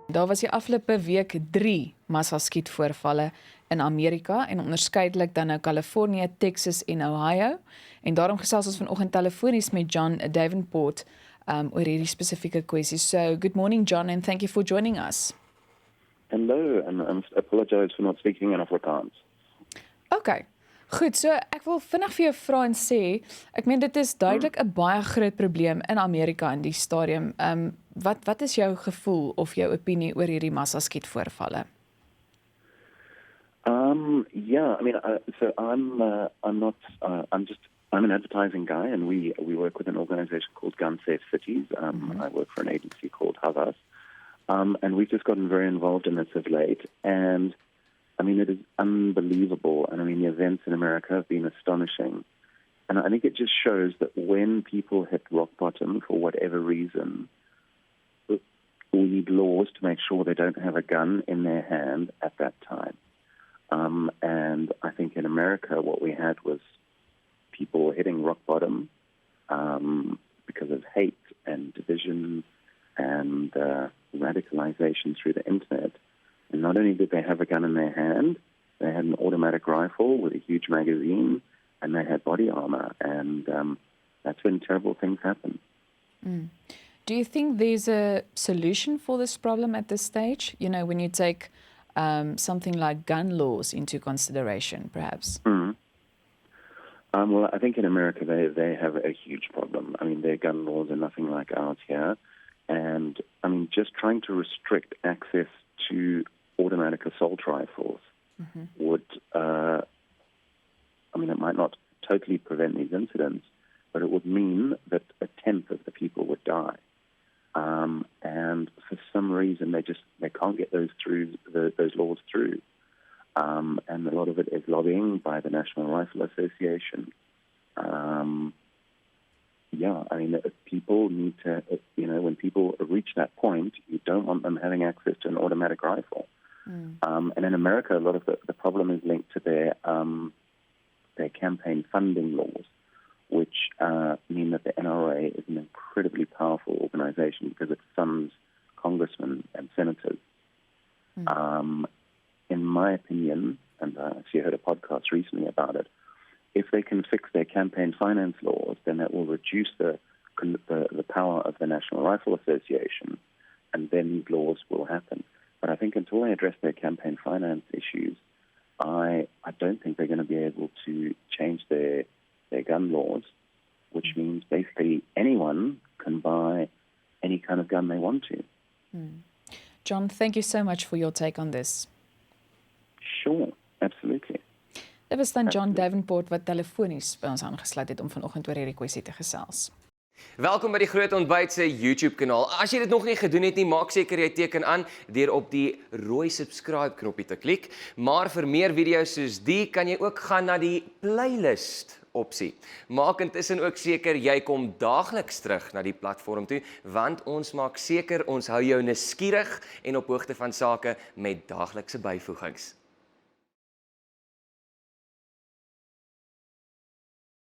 Daar was die afgelope week 3 Massaskietvoorvalle in Amerika en onderskeidelik dan nou Kalifornië, Texas en Ohio. En daarom gesels ons vanoggend telefonies met John Davenport oor hierdie spesifieke kwessie. So, good morning John and thank you for joining us. Hello, and I apologize for not speaking in Afrikaans. Okay. Goed, so ek wil vinnig vir jou vra en sê, ek meen dit is duidelik 'n baie groot probleem in Amerika in die stadium. Wat is jou gevoel of jou opinie oor hierdie Massaskietvoorvalle? Yeah, I mean, I'm an advertising guy, and we work with an organization called Gun Safe Cities. I work for an agency called Havas, and we've just gotten very involved in this of late. And I mean, it is unbelievable. And I mean, the events in America have been astonishing. And I think it just shows that when people hit rock bottom for whatever reason, we need laws to make sure they don't have a gun in their hand at that time. And I think in America, what we had was people hitting rock bottom because of hate and division and radicalization through the internet. And not only did they have a gun in their hand, they had an automatic rifle with a huge magazine, and they had body armor. And that's when terrible things happen. Do you think there's a solution for this problem at this stage? You know, when you take something like gun laws into consideration, perhaps? Well, I think in America they have a huge problem. I mean, their gun laws are nothing like ours here. And, I mean, just trying to restrict access to automatic assault rifles would, I mean, it might not totally prevent these incidents, but it would mean that 1/10 of the people would die. And for some reason, they can't get those laws through. And a lot of it is lobbying by the National Rifle Association. Yeah, I mean, people need to, you know, when people reach that point, you don't want them having access to an automatic rifle. And in America, a lot of the problem is linked to their campaign funding laws, which mean that the NRA is an incredibly powerful organization because it funds congressmen and senators. In my opinion, and I actually heard a podcast recently about it, if they can fix their campaign finance laws, then that will reduce the power of the National Rifle Association, and then these laws will happen. But I think until they address their campaign finance issues, I don't think they're going to be able to change their gun laws, which means basically anyone can buy any kind of gun they want to. John, thank you so much for your take on this. Sure, absolutely. Dit was dan John Davenport wat telefonies by ons aangesluit het om vanoggend oor hierdie kwessie te gesels. Welkom by die Groot Ontbyt se YouTube kanaal. As jy dit nog nie gedoen het nie, maak seker jy teken aan deur op die rooi subscribe knoppie te klik. Maar vir meer video's soos die kan jy ook gaan na die playlist opsie. Maak intussen ook seker jy kom daagliks terug na die platform toe, want ons maak seker ons hou jou nuuskierig en op hoogte van sake met daaglikse byvoegings.